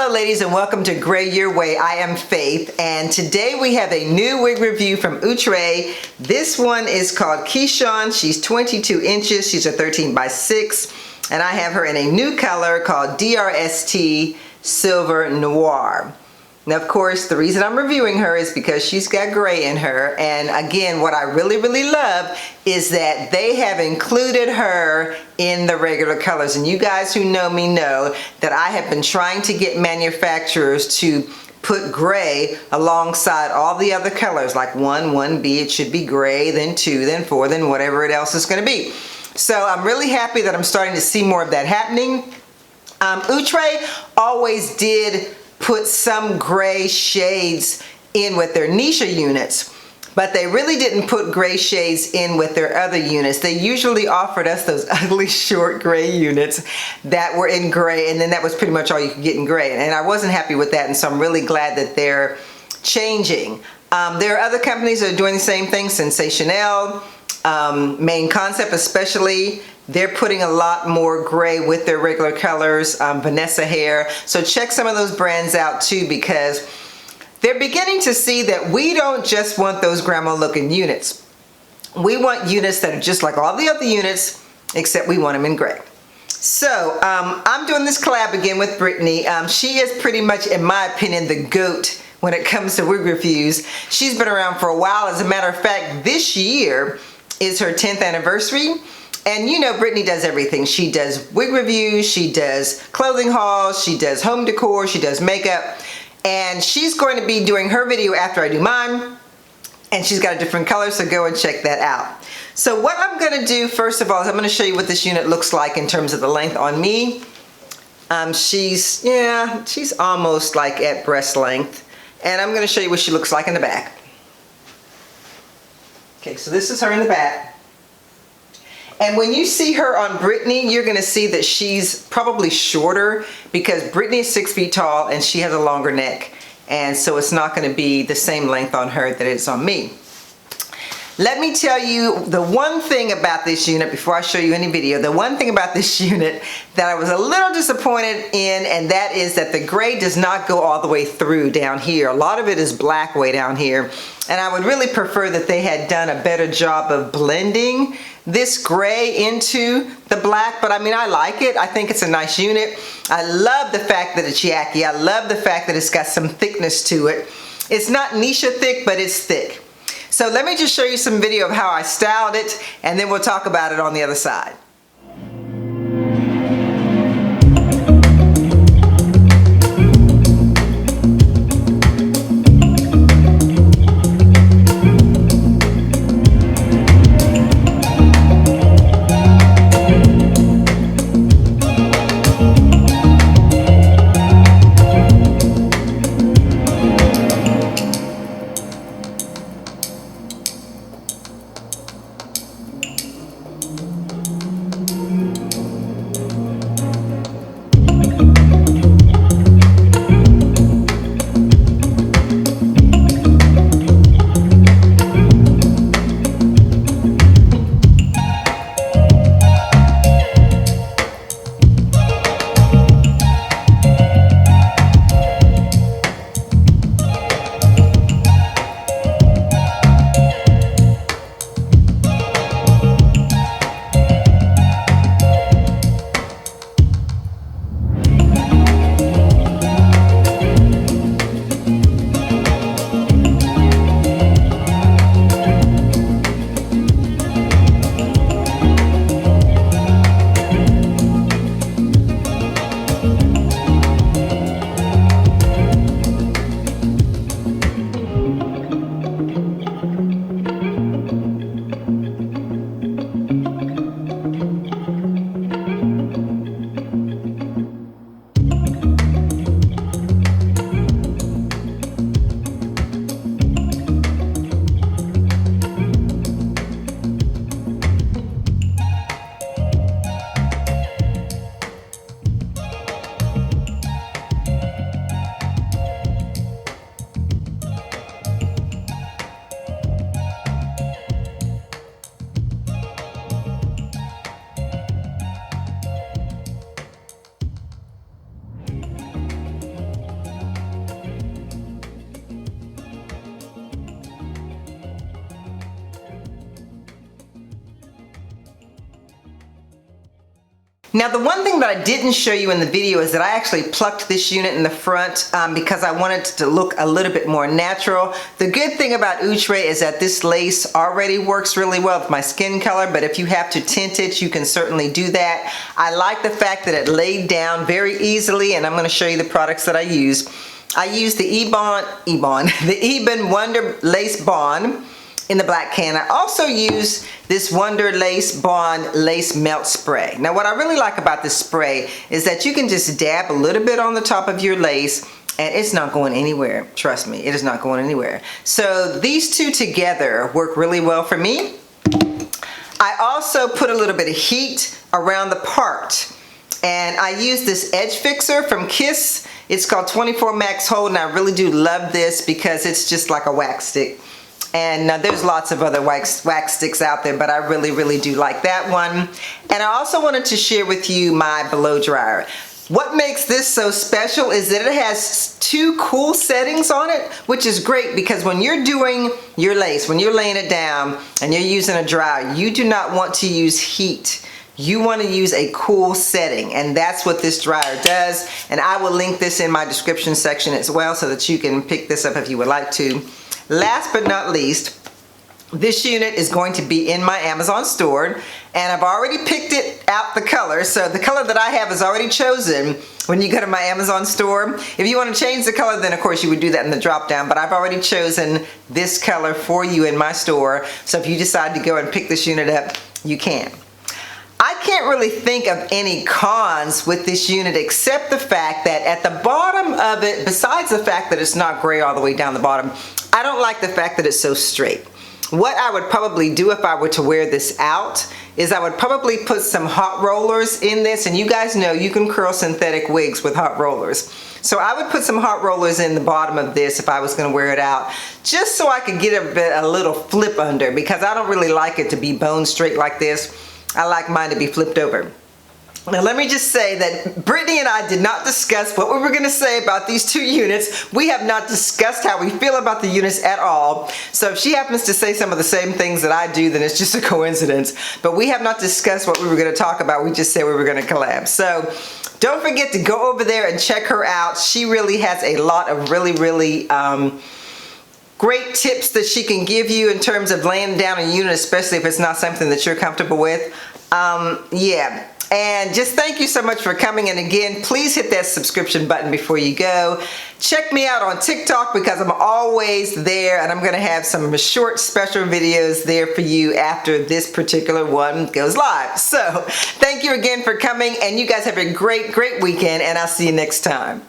Hello ladies and welcome to Gray Your Way. I am Faith and today we have a new wig review from Outre. This one is called Keeshon. She's 22 inches. She's a 13 by 6 and I have her in a new color called DRST Silver Noir. Now of course the reason I'm reviewing her is because she's got gray in her, and again what I really love is that they have included her in the regular colors. And you guys who know me know that I have been trying to get manufacturers to put gray alongside all the other colors, like 1B, it should be gray, then 2, then 4, then whatever it else is going to be. So I'm really happy that I'm starting to see more of that happening. Outre always did put some gray shades in with their Nisha units, but they really didn't put gray shades in with their other units. They usually offered us those ugly short gray units that were in gray, and then that was pretty much all you could get in gray, and I wasn't happy with that, and so I'm really glad that they're changing. There are other companies that are doing the same thing. Sensational, Main Concept especially, they're putting a lot more gray with their regular colors. Vanessa Hair. So check some of those brands out too, because they're beginning to see that we don't just want those grandma looking units. We want units that are just like all the other units, except we want them in gray. So I'm doing this collab again with Brittany. She is pretty much, in my opinion, the GOAT when it comes to wig reviews. She's been around for a while. As a matter of fact, this year is her 10th anniversary. And you know Brittany does everything. She does wig reviews, she does clothing hauls, she does home decor, she does makeup. And she's going to be doing her video after I do mine. And she's got a different color, so go and check that out. So what I'm gonna do first of all is I'm gonna show you what this unit looks like in terms of the length on me. She's almost like at breast length. And I'm gonna show you what she looks like in the back. Okay, so this is her in the back. And when you see her on Brittany, you're gonna see that she's probably shorter because Brittany is 6 feet tall and she has a longer neck. And so it's not gonna be the same length on her that it's on me. Let me tell you the one thing about this unit before I show you any video. The one thing about this unit that I was a little disappointed in, and that is that the gray does not go all the way through down here. A lot of it is black way down here. And I would really prefer that they had done a better job of blending this gray into the black, but I mean, I like it. I think it's a nice unit. I love the fact that it's yaki. I love the fact that it's got some thickness to it. It's not Nisha thick, but it's thick. So let me just show you some video of how I styled it, and then we'll talk about it on the other side. Now the one thing that I didn't show you in the video is that I actually plucked this unit in the front because I wanted it to look a little bit more natural. The good thing about Outre is that this lace already works really well with my skin color, but if you have to tint it, you can certainly do that. I like the fact that it laid down very easily, and I'm going to show you the products that I use. I use the the Ebon Wonder Lace Bond in the black can. I also use this Wonder Lace Bond Lace Melt Spray. Now what I really like about this spray is that you can just dab a little bit on the top of your lace and it's not going anywhere. Trust me, it is not going anywhere. So these two together work really well for me. I also put a little bit of heat around the part, and I use this edge fixer from Kiss. It's called 24 Max Hold, and I really do love this because it's just like a wax stick. And there's lots of other wax sticks out there, but I really do like that one. And I also wanted to share with you my blow dryer. What makes this so special is that it has two cool settings on it, which is great because when you're doing your lace, when you're laying it down and you're using a dryer, you do not want to use heat. You want to use a cool setting, and that's what this dryer does. And I will link this in my description section as well so that you can pick this up if you would like to. Last but not least, this unit is going to be in my Amazon store, and I've already picked it out the color. So the color that I have is already chosen when you go to my Amazon store. If you want to change the color, then of course you would do that in the drop down, but I've already chosen this color for you in my store. So if you decide to go and pick this unit up, you can. I can't really think of any cons with this unit except the fact that at the bottom of it, besides the fact that it's not gray all the way down the bottom, I don't like the fact that it's so straight. What I would probably do if I were to wear this out is I would probably put some hot rollers in this, and you guys know you can curl synthetic wigs with hot rollers. So I would put some hot rollers in the bottom of this if I was going to wear it out, just so I could get a little flip under, because I don't really like it to be bone straight like this. I like mine to be flipped over. Now let me just say that Brittany and I did not discuss what we were going to say about these two units. We have not discussed how we feel about the units at all. So if she happens to say some of the same things that I do, then it's just a coincidence. But we have not discussed what we were going to talk about. We just said we were going to collab. So don't forget to go over there and check her out. She really has a lot of really great tips that she can give you in terms of laying down a unit, especially if it's not something that you're comfortable with. Yeah. And just thank you so much for coming, and again, please hit that subscription button before you go. Check me out on TikTok because I'm always there, and I'm going to have some short special videos there for you after this particular one goes live. So thank you again for coming, and you guys have a great weekend, and I'll see you next time.